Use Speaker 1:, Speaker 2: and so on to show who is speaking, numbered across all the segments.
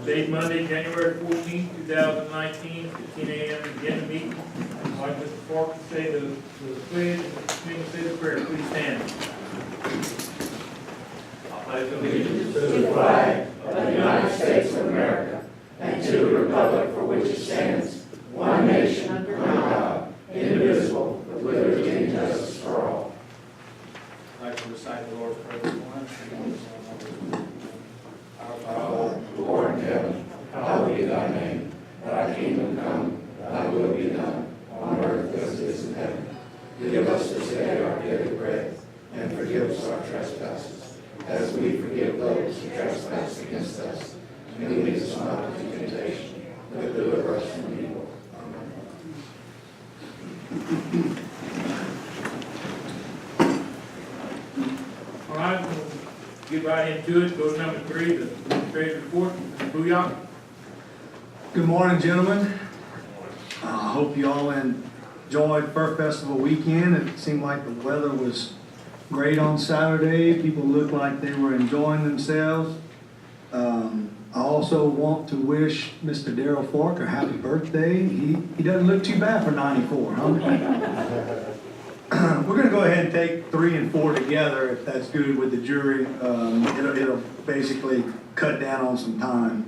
Speaker 1: Date Monday, January 14th, 2019, 15 a.m. Begin the meeting. I'd like Mr. Parker to say the pledge and Mr. King to say the prayer. Please stand. I pledge allegiance
Speaker 2: To the flag of the United States of America and to the republic for which it stands, one nation under God, indivisible, with liberty and justice for all.
Speaker 1: I'd like to recite the Lord's Prayer this morning.
Speaker 2: Our Father, who art in heaven, hallowed be thy name. Thy kingdom come, thy will be done, on earth as it is in heaven. Give us this day our daily bread, and forgive us our trespasses, as we forgive those who trespass against us. And lead us not into temptation, but deliver us from evil.
Speaker 1: All right, we'll get right into it. Go to number 3, the administrative report. Mr. Booyah.
Speaker 3: Good morning, gentlemen. I hope you all enjoyed Fur Festival weekend. It seemed like the weather was great on Saturday. People looked like they were enjoying themselves. I also want to wish Mr. Darrell Fork a happy birthday. He doesn't look too bad for 94, huh? We're going to go ahead and take 3 and 4 together, if that's good with the jury. It'll basically cut down on some time.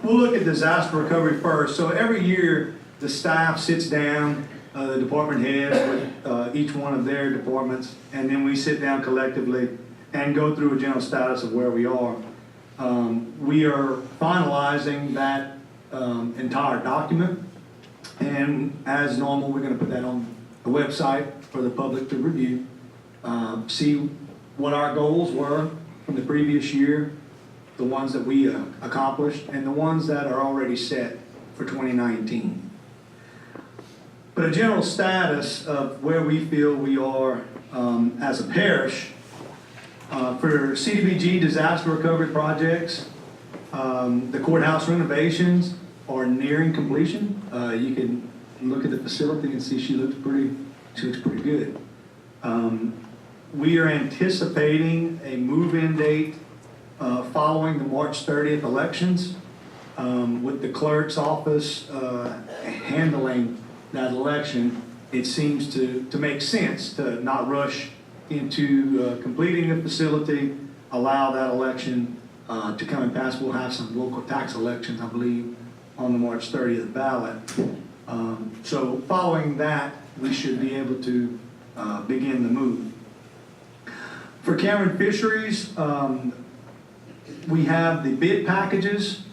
Speaker 3: We'll look at disaster recovery first. So every year, the staff sits down, the department heads with each one of their departments, and then we sit down collectively and go through a general status of where we are. We are finalizing that entire document, and as normal, we're going to put that on the website for the public to review, see what our goals were from the previous year, the ones that we accomplished, and the ones that are already set for 2019. But a general status of where we feel we are as a parish for CDBG disaster recovery projects. The courthouse renovations are nearing completion. You can look at the facility and see she looks pretty good. We are anticipating a move-in date following the March 30th elections, with the clerk's office handling that election. It seems to make sense to not rush into completing the facility, allow that election to come and pass. We'll have some local tax elections, I believe, on the March 30th ballot. So following that, we should be able to begin the move. For Cameron Fisheries, we have the bid packages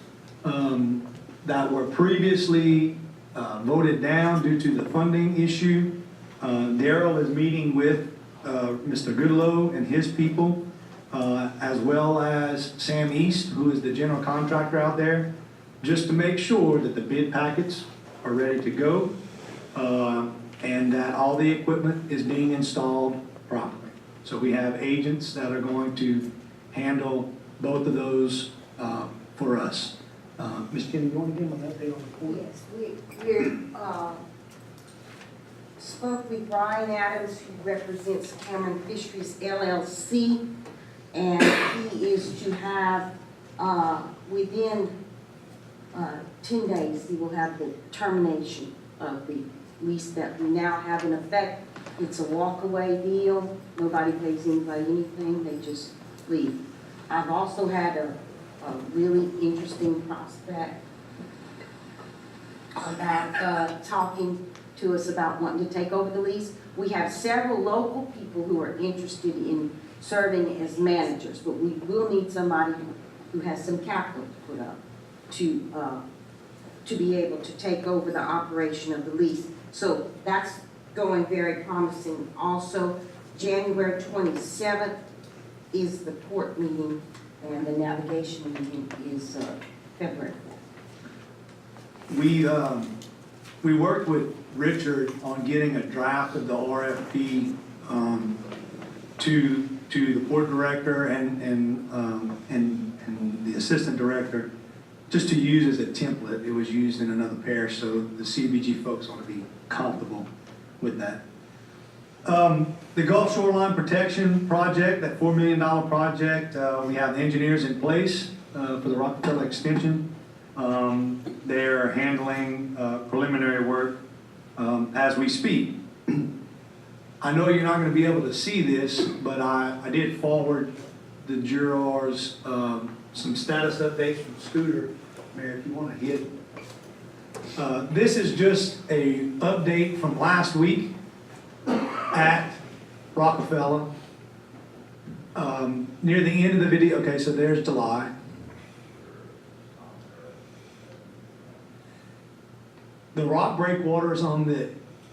Speaker 3: that were previously voted down due to the funding issue. Darrell is meeting with Mr. Goodlow and his people, as well as Sam East, who is the general contractor out there, just to make sure that the bid packets are ready to go and that all the equipment is being installed properly. So we have agents that are going to handle both of those for us. Ms. Kenny, you want to give them an update on the court?
Speaker 4: Yes, we spoke with Brian Adams, who represents Cameron Fisheries LLC, and he is to have, within 10 days, he will have the termination of the lease that we now have in effect. It's a walk-away deal. Nobody pays anybody anything. They just leave. I've also had a really interesting prospect about talking to us about wanting to take over the lease. We have several local people who are interested in serving as managers, but we will need somebody who has some capital to put up to be able to take over the operation of the lease. So that's going very promising. Also, January 27th is the port meeting, and the navigation meeting is February 4th.
Speaker 3: We worked with Richard on getting a draft of the RFP to the port director and the assistant director, just to use as a template. It was used in another parish, so the CBG folks ought to be comfortable with that. The Gulf Shoreline Protection Project, that $4 million project, we have the engineers in place. for the Rockefeller extension. They're handling preliminary work as we speak. I know you're not going to be able to see this, but I did forward the jurors some status updates from Scooter. Mayor, if you want to hit. This is just a update from last week at Rockefeller. Near the end of the video, okay, so there's July. The rock breakwaters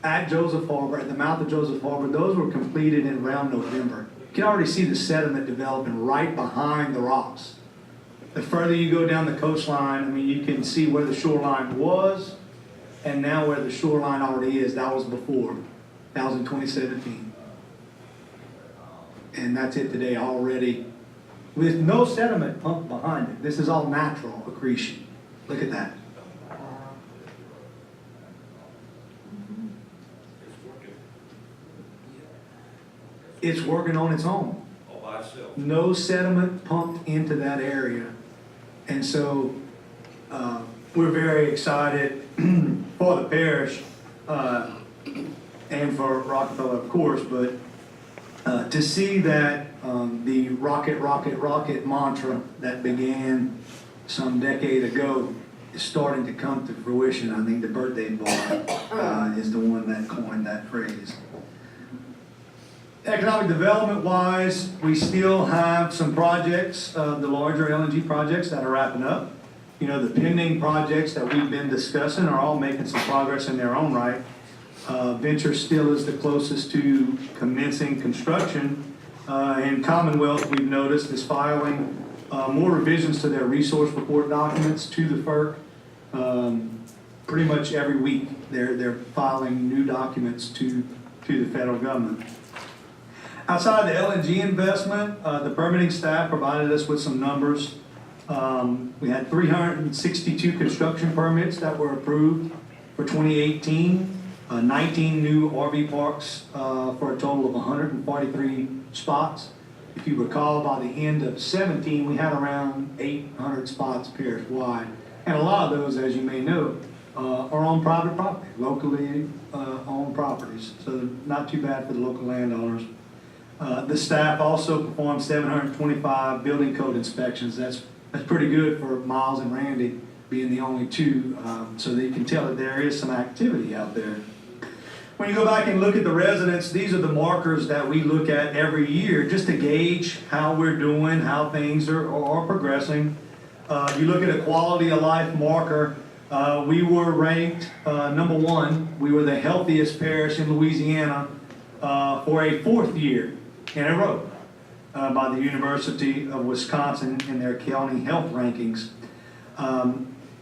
Speaker 3: at Joseph Harbor, at the mouth of Joseph Harbor, those were completed in around November. You can already see the sediment developing right behind the rocks. The further you go down the coastline, I mean, you can see where the shoreline was, and now where the shoreline already is. That was before. That was in 2017. And that's it today already, with no sediment pumped behind it. This is all natural accretion. Look at that. It's working on its own.
Speaker 2: All by itself.
Speaker 3: No sediment pumped into that area. And so we're very excited for the parish and for Rockefeller, of course, but to see that the rocket, rocket, rocket mantra that began some decade ago is starting to come to fruition. I think the birthday boy is the one that coined that phrase. Economic development wise, we still have some projects, the larger LNG projects that are wrapping up. You know, the pending projects that we've been discussing are all making some progress in their own right. Venture still is the closest to commencing construction. And Commonwealth, we've noticed, is filing more revisions to their resource report documents to the FERC. Pretty much every week, they're filing new documents to the federal government. Outside the LNG investment, the permitting staff provided us with some numbers. We had 362 construction permits that were approved for 2018, 19 new RV parks for a total of 143 spots. If you recall, by the end of 17, we had around 800 spots parish-wide. And a lot of those, as you may know, are on private property, locally owned properties. So not too bad for the local landowners. The staff also performed 725 building code inspections. That's pretty good for Miles and Randy being the only two, so that you can tell that there is some activity out there. When you go back and look at the residents, these are the markers that we look at every year just to gauge how we're doing, how things are progressing. You look at a quality of life marker, we were ranked number 1. We were the healthiest parish in Louisiana for a 4th year in a row by the University of Wisconsin in their county health rankings.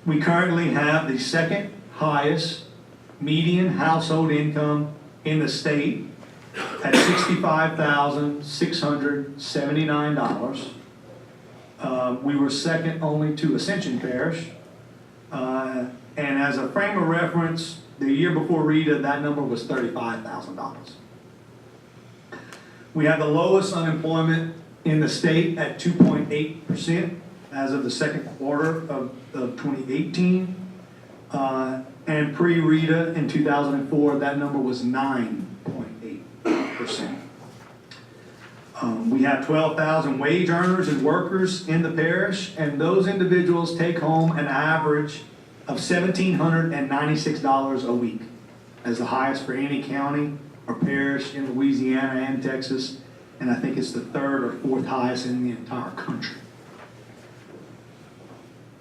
Speaker 3: We currently have the 2nd highest median household income in the state at $65,679. We were second only to Ascension Parish. And as a frame of reference, the year before Rita, that number was $35,000. We have the lowest unemployment in the state at 2.8% as of the second quarter of 2018. And pre-Rita in 2004, that number was 9.8%. We have 12,000 wage earners and workers in the parish, and those individuals take home an average of $1,796 a week, as the highest for any county or parish in Louisiana and Texas, and I think it's the 3rd or 4th highest in the entire country.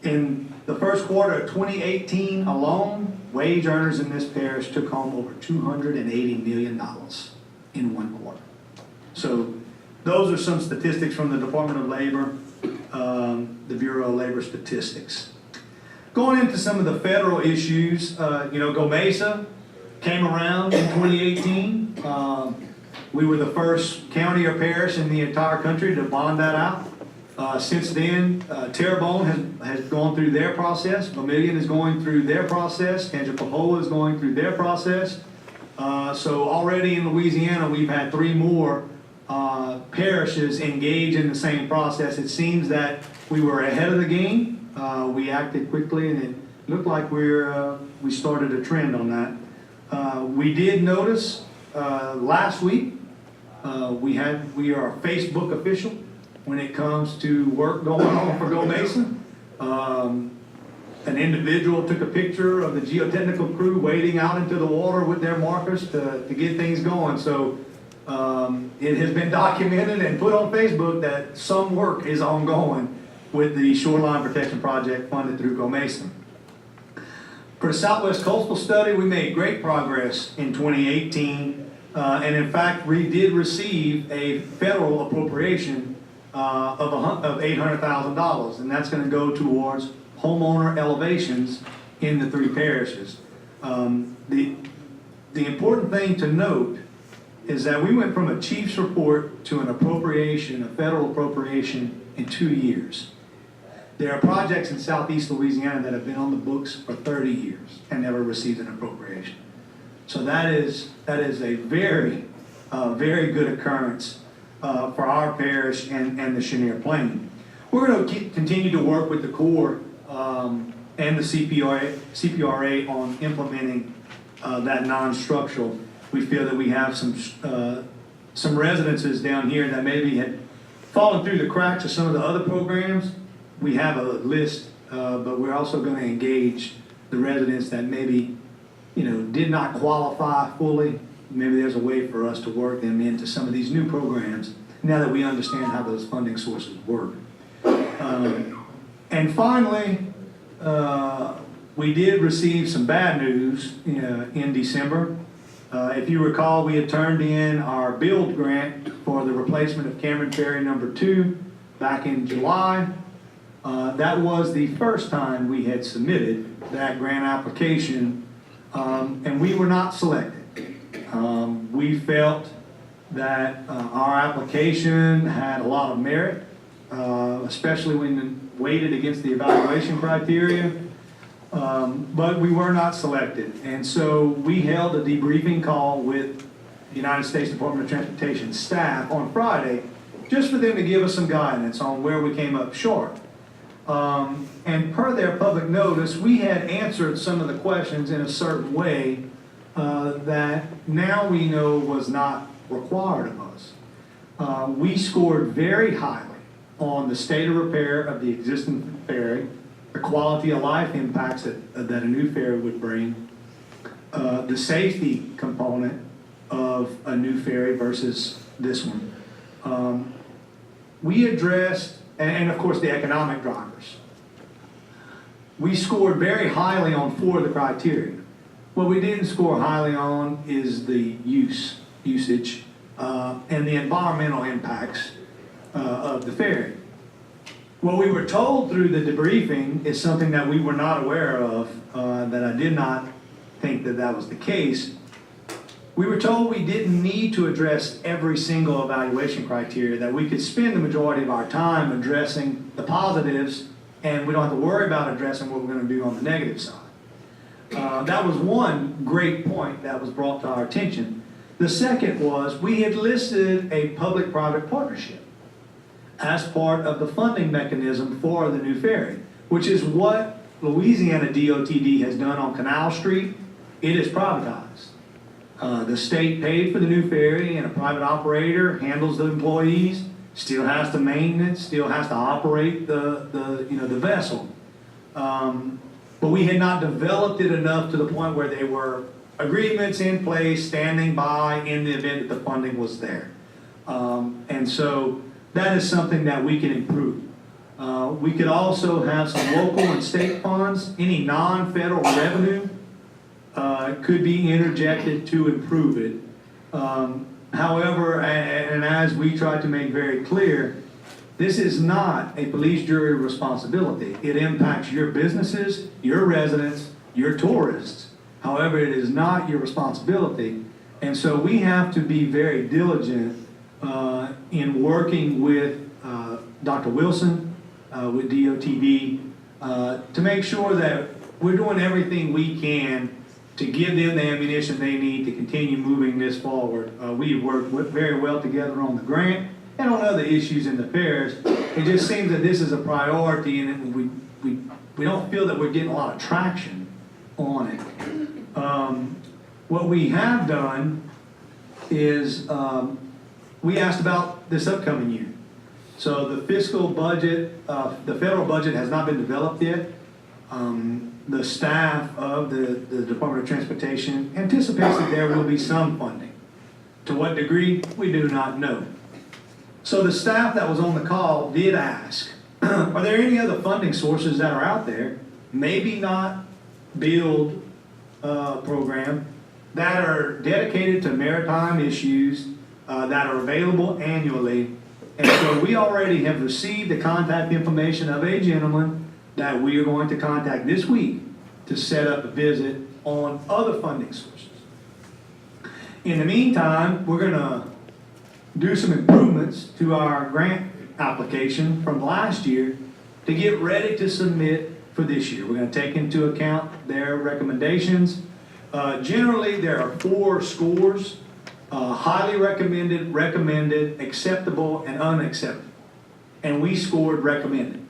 Speaker 3: In the first quarter of 2018 alone, wage earners in this parish took home over $280 million in one quarter. So those are some statistics from the Department of Labor, the Bureau of Labor Statistics. Going into some of the federal issues, GOMESA came around in 2018. We were the first county or parish in the entire country to bond that out. Since then, Terrebonne has gone through their process. Vermilion is going through their process. Tangipahoa is going through their process. So already in Louisiana, we've had 3 more parishes engage in the same process. It seems that we were ahead of the game. We acted quickly, and it looked like we started a trend on that. We did notice last week we are Facebook official when it comes to work going on for Go Mason. An individual took a picture of the geotechnical crew wading out into the water with their markers to get things going. So it has been documented and put on Facebook that some work is ongoing with the Shoreline Protection Project funded through Go Mason. For the Southwest Coastal Study, we made great progress in 2018. And in fact, we did receive a federal appropriation of $800,000, and that's going to go towards homeowner elevations in the 3 parishes. The important thing to note is that we went from a chief's report to an appropriation, a federal appropriation, in 2 years. There are projects in southeast Louisiana that have been on the books for 30 years and never received an appropriation. So that is a very good occurrence for our parish and the Chenier Plain. We're going to continue to work with the Corps and the CPRA on implementing that non-structural. We feel that we have some residences down here that maybe had fallen through the cracks of some of the other programs. We have a list, but we're also going to engage the residents that maybe did not qualify fully. Maybe there's a way for us to work them into some of these new programs now that we understand how those funding sources work. And finally, we did receive some bad news in December. If you recall, we had turned in our build grant for the replacement of Cameron Ferry number 2 back in July. That was the first time we had submitted that grant application, and we were not selected. We felt that our application had a lot of merit, especially when weighted against the evaluation criteria, but we were not selected. And so we held a debriefing call with the United States Department of Transportation staff on Friday, just for them to give us some guidance on where we came up short. And per their public notice, we had answered some of the questions in a certain way that now we know was not required of us. We scored very highly on the state of repair of the existing ferry, the quality of life impacts that a new ferry would bring, the safety component of a new ferry versus this one. We addressed, and of course the economic drivers. We scored very highly on 4 of the criteria. What we didn't score highly on is the usage, and the environmental impacts of the ferry. What we were told through the debriefing is something that we were not aware of, that I did not think that was the case. We were told we didn't need to address every single evaluation criteria, that we could spend the majority of our time addressing the positives, and we don't have to worry about addressing what we're going to do on the negative side. That was one great point that was brought to our attention. The second was we had listed a public-private partnership as part of the funding mechanism for the new ferry, which is what Louisiana DOTD has done on Canal Street. It is privatized. The state paid for the new ferry, and a private operator handles the employees, still has to maintenance, still has to operate the vessel. But we had not developed it enough to the point where there were agreements in place, standing by in the event that the funding was there. And so that is something that we can improve. We could also have some local and state funds. Any non-federal revenue could be interjected to improve it. However, and as we tried to make very clear, this is not a police jury responsibility. It impacts your businesses, your residents, your tourists. However, it is not your responsibility. And so we have to be very diligent in working with Dr. Wilson, with DOTD, to make sure that we're doing everything we can to give them the ammunition they need to continue moving this forward. We worked very well together on the grant and on other issues in the parish. It just seems that this is a priority, and we don't feel that we're getting a lot of traction on it. What we have done is we asked about this upcoming year. So the fiscal budget, the federal budget has not been developed yet. The staff of the Department of Transportation anticipates that there will be some funding. To what degree, we do not know. So the staff that was on the call did ask, are there any other funding sources that are out there, maybe not build program, that are dedicated to maritime issues, that are available annually? And so we already have received the contact information of a gentleman that we are going to contact this week to set up a visit on other funding sources. In the meantime, we're going to do some improvements to our grant application from last year to get ready to submit for this year. We're going to take into account their recommendations. Generally, there are 4 scores: highly recommended, recommended, acceptable, and unacceptable. And we scored recommended,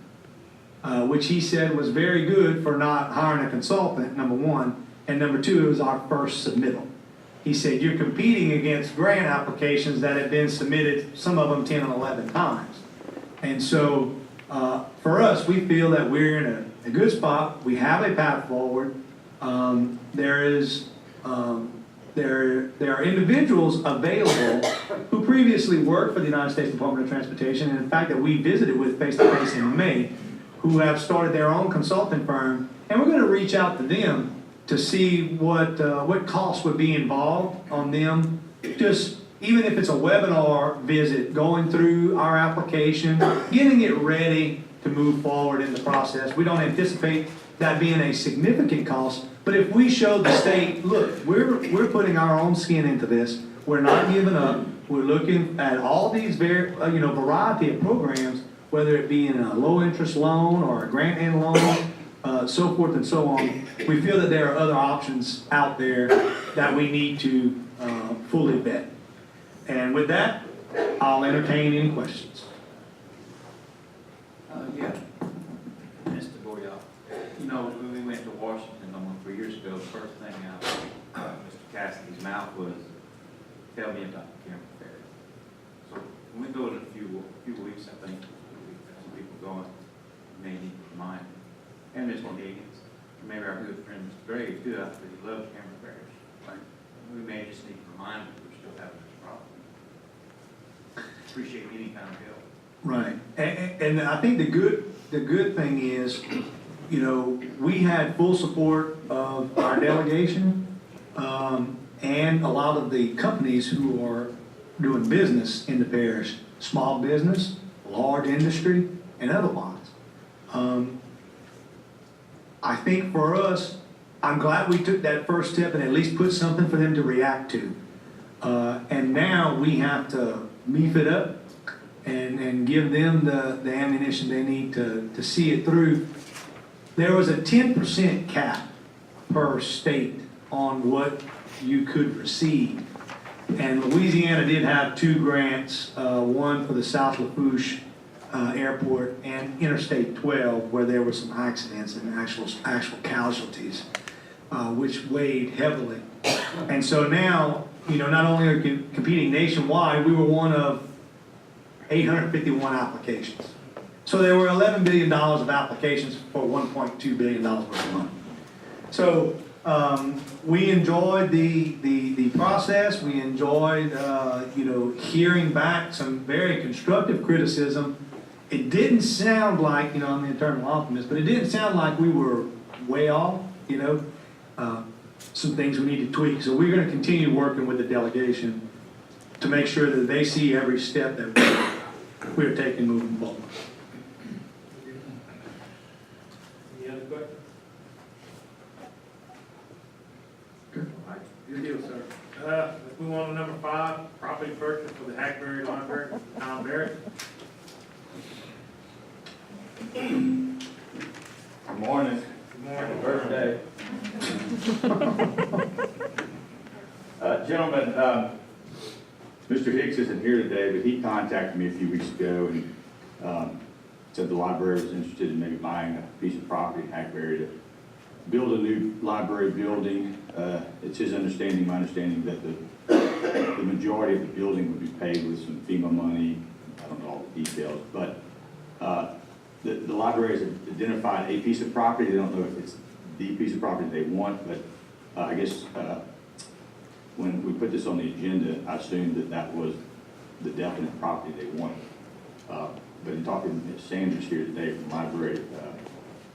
Speaker 3: which he said was very good for not hiring a consultant, number one. And number 2, it was our first submittal. He said, you're competing against grant applications that have been submitted, some of them 10 and 11 times. And so for us, we feel that we're in a good spot. We have a path forward. There are individuals available who previously worked for the United States Department of Transportation, and in fact that we visited with face-to-face in May, who have started their own consulting firm, and we're going to reach out to them to see what costs would be involved on them. Just even if it's a webinar visit, going through our application, getting it ready to move forward in the process. We don't anticipate that being a significant cost, but if we show the state, look, we're putting our own skin into this, we're not giving up, we're looking at all these variety of programs, whether it be in a low interest loan or a grant end loan, so forth and so on. We feel that there are other options out there that we need to fully vet. And with that, I'll entertain any questions.
Speaker 5: Yeah. Mr. Boyal, when we went to Washington almost 3 years ago, the first thing out of Mr. Cassidy's mouth was, tell me about the Cameron Ferry. So when we go in a few weeks, I think, some people going, may need to remind, and Mr. Higgins, maybe our good friend Mr. Graves too, I think he loves Cameron Ferry. Right? We may just need to remind them we're still having this problem. Appreciate any kind of help.
Speaker 3: Right, and I think the good thing is, we had full support of our delegation, and a lot of the companies who are doing business in the parish, small business, large industry, and otherwise. I think for us, I'm glad we took that first step and at least put something for them to react to. And now we have to beef it up and give them the ammunition they need to see it through. There was a 10% cap per state on what you could receive. And Louisiana did have 2 grants, one for the South Lafourche Airport and Interstate 12, where there were some accidents and actual casualties, which weighed heavily. And so now, not only are we competing nationwide, we were one of 851 applications. So there were $11 billion of applications for $1.2 billion worth of money. So we enjoyed the process. We enjoyed hearing back some very constructive criticism. It didn't sound like, I'm the eternal optimist, but it didn't sound like we were way off. Some things we need to tweak. So we're going to continue working with the delegation to make sure that they see every step that we're taking moving forward.
Speaker 1: Any other questions?
Speaker 3: Good.
Speaker 1: All right, good deal, sir. Let's move on to number 5, property purchase for the Hackberry Library, Tom Barrett.
Speaker 6: Good morning.
Speaker 1: Good morning.
Speaker 6: Birthday. Mr. Hicks isn't here today, but he contacted me a few weeks ago and said the library was interested in maybe buying a piece of property in Hackberry to build a new library building. It's his understanding, my understanding, that the majority of the building would be paid with some FEMA money. I don't know all the details, but the library has identified a piece of property. They don't know if it's the piece of property they want, but I guess when we put this on the agenda, I assumed that that was the definite property they wanted. But in talking to Ms. Sanders here today from the library,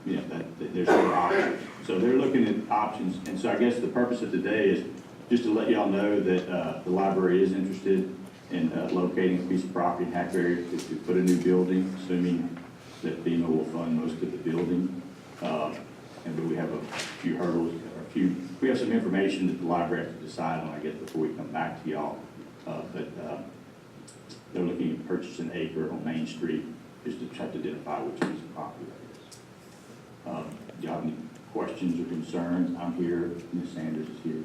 Speaker 6: you know, that there's other options. So they're looking at options, and so I guess the purpose of today is just to let y'all know that the library is interested in locating a piece of property in Hackberry to put a new building, assuming that FEMA will fund most of the building. And but we have a few hurdles, we have some information that the library has to decide on, I guess, before we come back to y'all. They're looking at purchasing an acre on Main Street, just to try to identify which piece of property that is. Do y'all have any questions or concerns? I'm here, Ms. Sanders is here.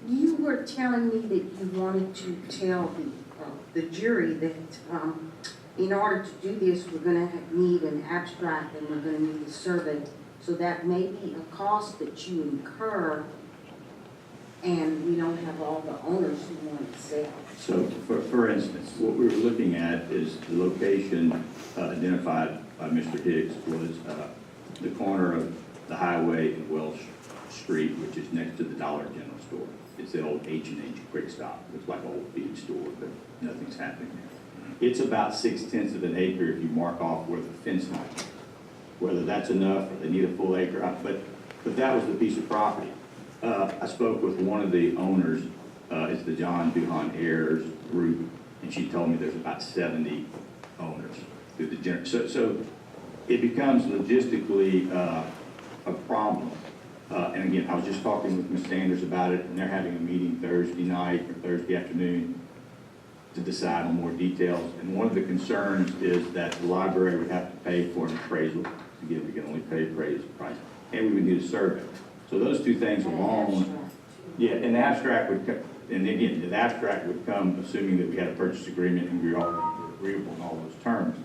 Speaker 4: You were telling me that you wanted to tell the jury that in order to do this, we're gonna need an abstract and we're gonna need a survey. So that may be a cost that you incur, and we don't have all the owners who want to sell.
Speaker 6: So, for instance, what we were looking at is the location identified by Mr. Hicks was the corner of the highway and Welsh Street, which is next to the Dollar General store. It's the old H&H Quick Stop. It's like an old feed store, but nothing's happening there. It's about 6/10 of an acre if you mark off where the fence line is. Whether that's enough, or they need a full acre, but that was the piece of property. I spoke with one of the owners, it's the John Duhan Ayers group, and she told me there's about 70 owners through the so it becomes logistically a problem. And again, I was just talking with Ms. Sanders about it, and they're having a meeting Thursday night or Thursday afternoon to decide on more details. And one of the concerns is that the library would have to pay for an appraisal. Again, we can only pay appraised price, and we would need a survey. So those two things alone, yeah, an abstract would come, and again, the abstract would come assuming that we had a purchase agreement and we were all agreeable on all those terms.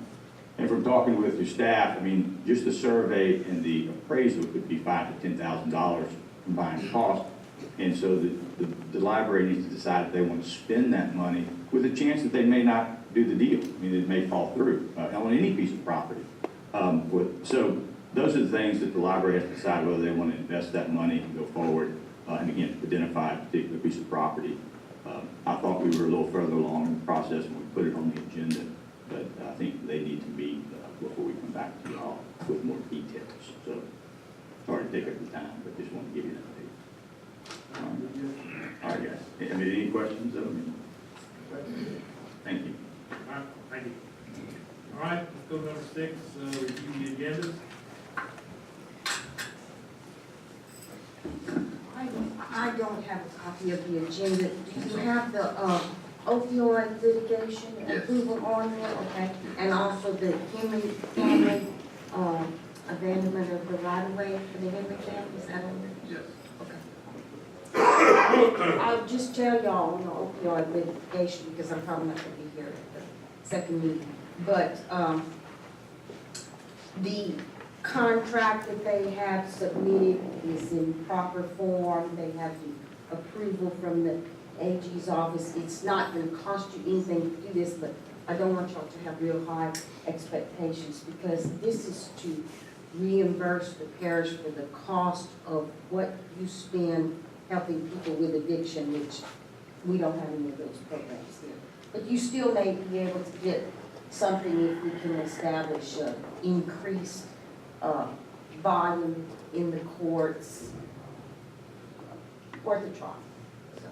Speaker 6: And from talking with your staff, I mean, just the survey and the appraisal could be $5,000 to $10,000 combined cost. And so the library needs to decide if they want to spend that money with a chance that they may not do the deal. I mean, it may fall through on any piece of property. So those are the things that the library has to decide whether they want to invest that money and go forward. And again, identify a particular piece of property. I thought we were a little further along in the process when we put it on the agenda, but I think they need to meet before we come back to y'all with more details. So sorry to take up the time, but just want to give you an update. All right, guys. I mean, any questions? Thank you.
Speaker 1: All right, thank you. All right, let's go to number 6, review the agendas.
Speaker 4: I don't have a copy of the agenda. Do you have the opioid litigation approval on there? Okay, and also the Henry family abandonment of the right of way for the Henry family, is that on there?
Speaker 2: Yes.
Speaker 4: Okay. I'll just tell y'all on the opioid litigation, because I'm probably not gonna be here at the second meeting, but the contract that they have submitted is in proper form. They have the approval from the AG's office. It's not going to cost you anything to do this, but I don't want y'all to have real high expectations, because this is to reimburse the parish for the cost of what you spend helping people with addiction, which we don't have any of those programs here. But you still may be able to get something if we can establish increased volume in the courts, worth a try. So.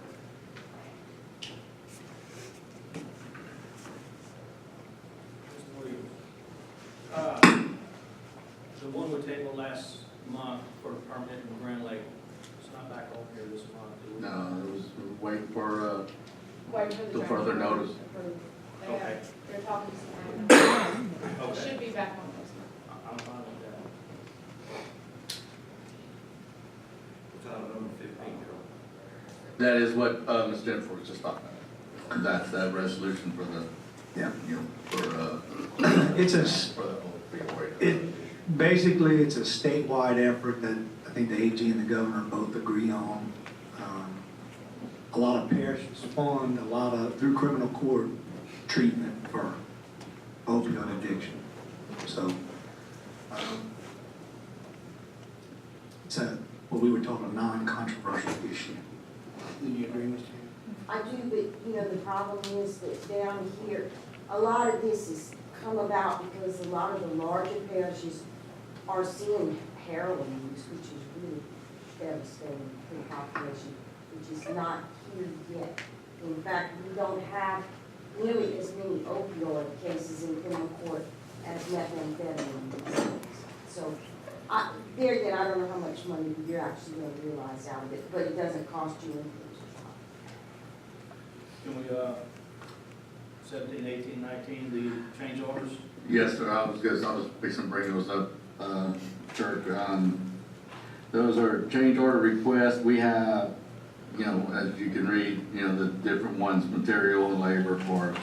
Speaker 7: Mr. Williams, the one we tabled last month for permit in Grand Lake, it's not back on here this month.
Speaker 2: No, it was waiting for
Speaker 8: Wait for
Speaker 2: the further notice.
Speaker 7: Okay.
Speaker 8: They're talking to them. It
Speaker 7: Okay,
Speaker 8: should be back on this month.
Speaker 7: I'm fine with that.
Speaker 5: It's on number 15,
Speaker 2: That is what, Ms. Jennifer was just talking about. That's that resolution for the,
Speaker 3: Yeah.
Speaker 2: you know, for,
Speaker 3: It's a,
Speaker 2: for the whole freeway.
Speaker 3: basically, it's a statewide effort that I think the AG and the governor both agree on. A lot of parishes fund a lot of, through criminal court, treatment for opioid addiction. So, it's what we would call a non-controversial issue. Do you agree, Mr. Chairman?
Speaker 4: I do, but, you know, the problem is that down here, a lot of this has come about because a lot of the larger parishes are seeing heroin use, which is really devastating for the population, which is not here yet. In fact, we don't have nearly as many opioid cases in criminal court as methamphetamine cases. So, there again, I don't know how much money you're actually gonna realize out of it, but it doesn't cost you anything to try.
Speaker 7: Can we, 17, 18, 19, the change orders?
Speaker 2: Yes, sir, I was fixing to bring those up, Kirk. Those are change order requests. We have, you know, as you can read, you know, the different ones, material and labor for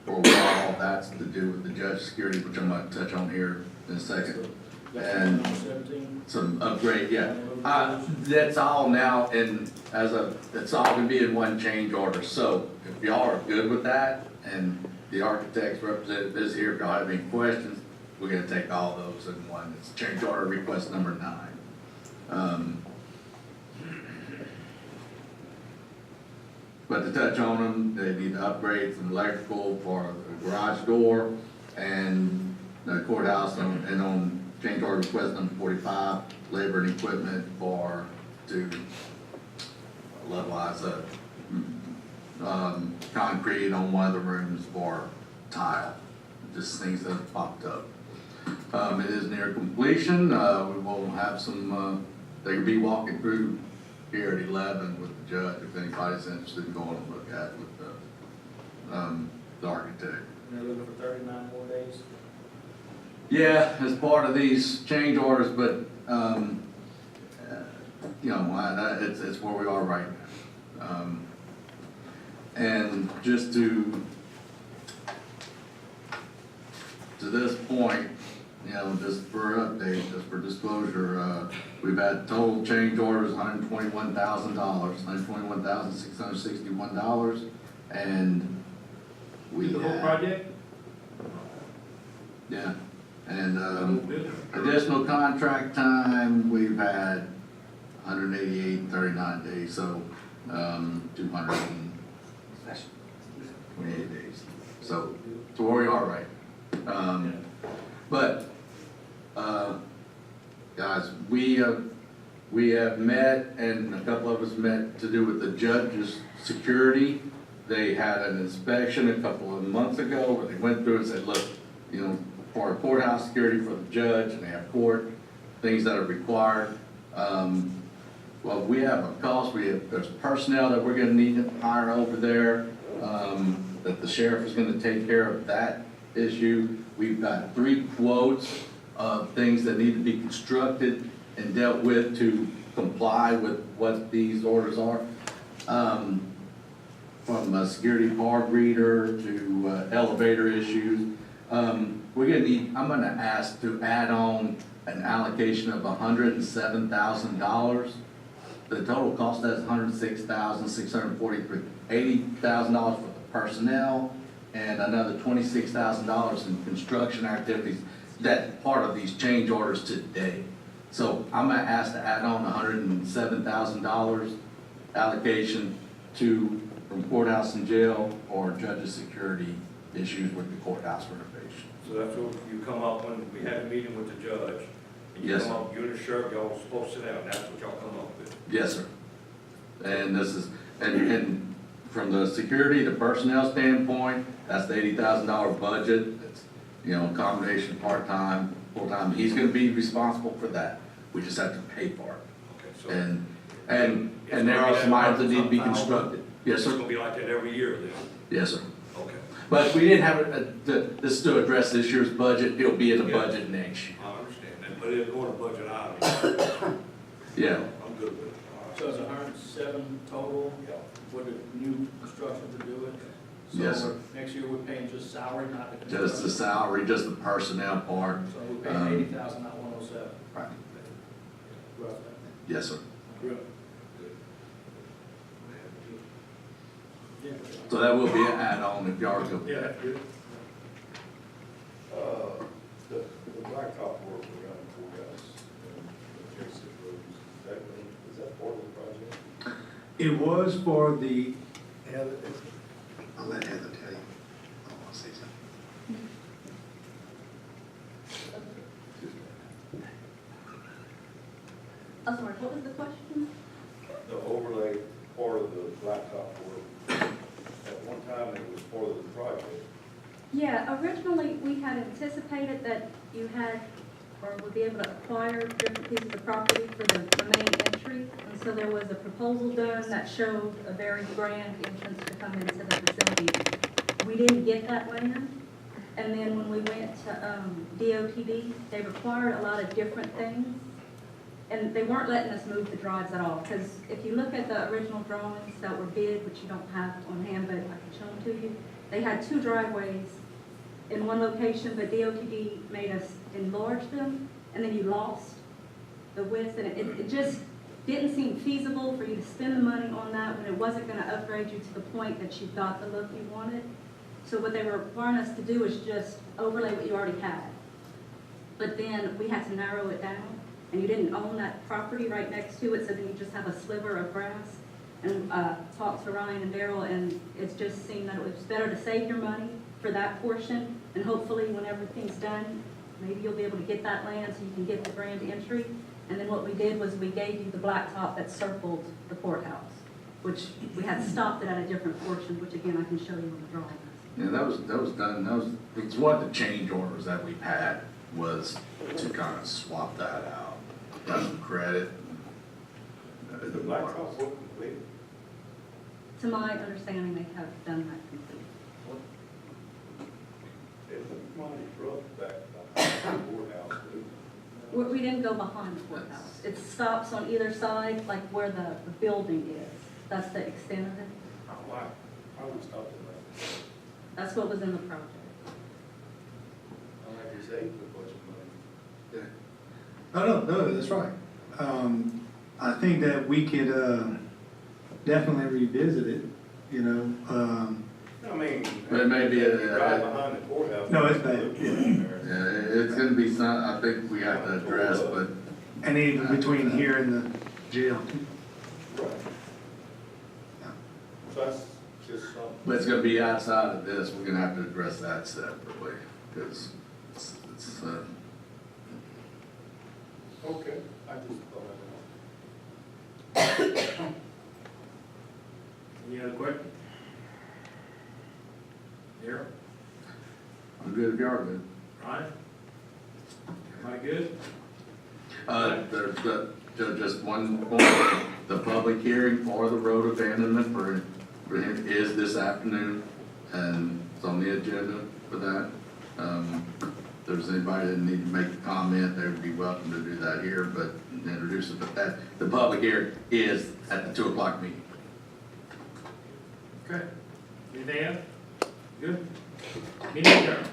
Speaker 2: wall. That's to do with the judge security, which I'm gonna touch on here in a second. And
Speaker 7: Number 17.
Speaker 2: some upgrade, yeah. That's all now, and it's all gonna be in one change order. So if y'all are good with that, and the architect's representative is here, if y'all have any questions, we're gonna take all those in one. It's change order request number 9. But to touch on them, they need to upgrade some electrical for the garage door and the courthouse, and on change order request number 45, labor and equipment to levelize concrete on one of the rooms for tile, just things that have popped up. It is near completion. We will have some, they will be walking through here at 11 with the judge, if anybody's interested in going to look at with the architect.
Speaker 7: And they're looking for 39 more days.
Speaker 2: Yeah, as part of these change orders, but, you know, it's where we are right now. And just to this point, you know, just for update, just for disclosure, we've had total change orders, $121,000, $121,661, and we
Speaker 1: The whole
Speaker 2: had,
Speaker 1: project?
Speaker 2: yeah, and, additional contract time, we've had 188, 39 days, so, 228 days. So where we are right. But, guys, we have met, and a couple of us met to do with the judge's security. They had an inspection a couple of months ago where they went through and said, look, you know, for courthouse security for the judge, and they have court, things that are required. Well, we have a cost, there's personnel that we're gonna need to hire over there, that the sheriff is gonna take care of that issue. We've got 3 quotes of things that need to be constructed and dealt with to comply with what these orders are. From a security card reader to elevator issues. We're gonna need, I'm gonna ask to add on an allocation of $107,000. The total cost of that is $106,643, $80,000 for the personnel, and another $26,000 in construction activities. That's part of these change orders today. So I'm gonna ask to add on $107,000 allocation from courthouse and jail or judge's security issues with the courthouse renovation.
Speaker 9: So that's what you come up when we had a meeting with the judge. And you
Speaker 2: Yes,
Speaker 9: come up, you and the sheriff, y'all were supposed to sit down, that's what y'all come up with.
Speaker 2: Yes, sir. And this is, and from the security, the personnel standpoint, that's the $80,000 budget. It's, you know, combination, part-time, full-time. He's gonna be responsible for that. We just have to pay for it.
Speaker 9: Okay, so.
Speaker 2: And there are some items that need to be constructed. Yes,
Speaker 9: It's
Speaker 2: sir.
Speaker 9: gonna be like that every year then?
Speaker 2: Yes, sir.
Speaker 9: Okay,
Speaker 2: But we didn't have this is to address this year's budget. It'll be in the
Speaker 9: Yeah.
Speaker 2: budget next year.
Speaker 9: I understand that, but it's going to budget item.
Speaker 2: Yeah.
Speaker 9: I'm good with it. All right.
Speaker 7: So it's 107 total with the new construction to do it?
Speaker 2: Yes, sir.
Speaker 7: So next year we're paying just salary, not the
Speaker 2: Just the
Speaker 7: construction?
Speaker 2: salary, just the personnel part.
Speaker 7: So we're paying 80,000, not 107?
Speaker 2: Right.
Speaker 7: Roughly.
Speaker 2: Yes, sir.
Speaker 7: Yeah.
Speaker 2: So that will be an add-on if y'all are good with
Speaker 1: Yeah,
Speaker 2: that.
Speaker 1: that's good.
Speaker 9: The blacktop work we're on the courthouse, the Jason Roads, is that part of the project?
Speaker 3: It was for the, I'll let Heather tell you. I want to say something.
Speaker 10: I'm sorry, what was the question?
Speaker 9: The overlay part of the blacktop work, at one time it was part of the project.
Speaker 10: Yeah, originally, we had anticipated that you had, or would be able to acquire different pieces of property for the main entry. And so there was a proposal done that showed a very grand entrance to come into the facility. We didn't get that land. And then when we went to DOTD, they required a lot of different things. And they weren't letting us move the drives at all, because if you look at the original drawings that were bid, which you don't have on hand, but I can show them to you, they had 2 driveways in one location, but DOTD made us enlarge them, and then you lost the width, and it just didn't seem feasible for you to spend the money on that when it wasn't gonna upgrade you to the point that you got the look you wanted. So what they were requiring us to do is just overlay what you already had. But then we had to narrow it down, and you didn't own that property right next to it, so then you just have a sliver of grass. And talked to Ryan and Daryl, and it just seemed that it was better to save your money for that portion, and hopefully when everything's done, maybe you'll be able to get that land so you can get the grand entry. And then what we did was we gave you the blacktop that circled the courthouse, which we had stopped it at a different portion, which again, I can show you on the drawing.
Speaker 2: Yeah, that was done, it's what the change orders that we've had was to kind of swap that out. Got some credit.
Speaker 9: Is the blacktop work completed?
Speaker 10: To my understanding, they have done that complete.
Speaker 9: It's money rough back behind the courthouse, but
Speaker 10: We didn't go behind the courthouse. It stops on either side, like where the building is. That's the extent of it.
Speaker 9: why we stopped it like
Speaker 10: That's what was in the project.
Speaker 9: that? I like you say, a bunch of money.
Speaker 3: No, that's right. I think that we could, definitely revisit it, you know,
Speaker 9: I mean.
Speaker 2: But it may be
Speaker 9: if you drive behind the courthouse.
Speaker 3: No, it's bad,
Speaker 9: look
Speaker 3: yeah.
Speaker 9: in there.
Speaker 2: Yeah, it's gonna be some, I think we have to address, but
Speaker 3: and even between here and the jail.
Speaker 9: Right. So that's just something.
Speaker 2: But it's gonna be outside of this, we're gonna have to address that separately, because it's,
Speaker 9: Okay, I just thought I'd
Speaker 1: Any other questions? Daryl?
Speaker 2: I'm good if you are good.
Speaker 1: Ryan? Everybody good?
Speaker 2: There's just one point, the public hearing for the road abandonment for him is this afternoon, and it's on the agenda for that. If there's anybody that need to make a comment, they would be welcome to do that here, but introduce it, but the public hearing is at the 2 o'clock meeting.
Speaker 1: Okay. Anything else? Good? Meeting adjourned.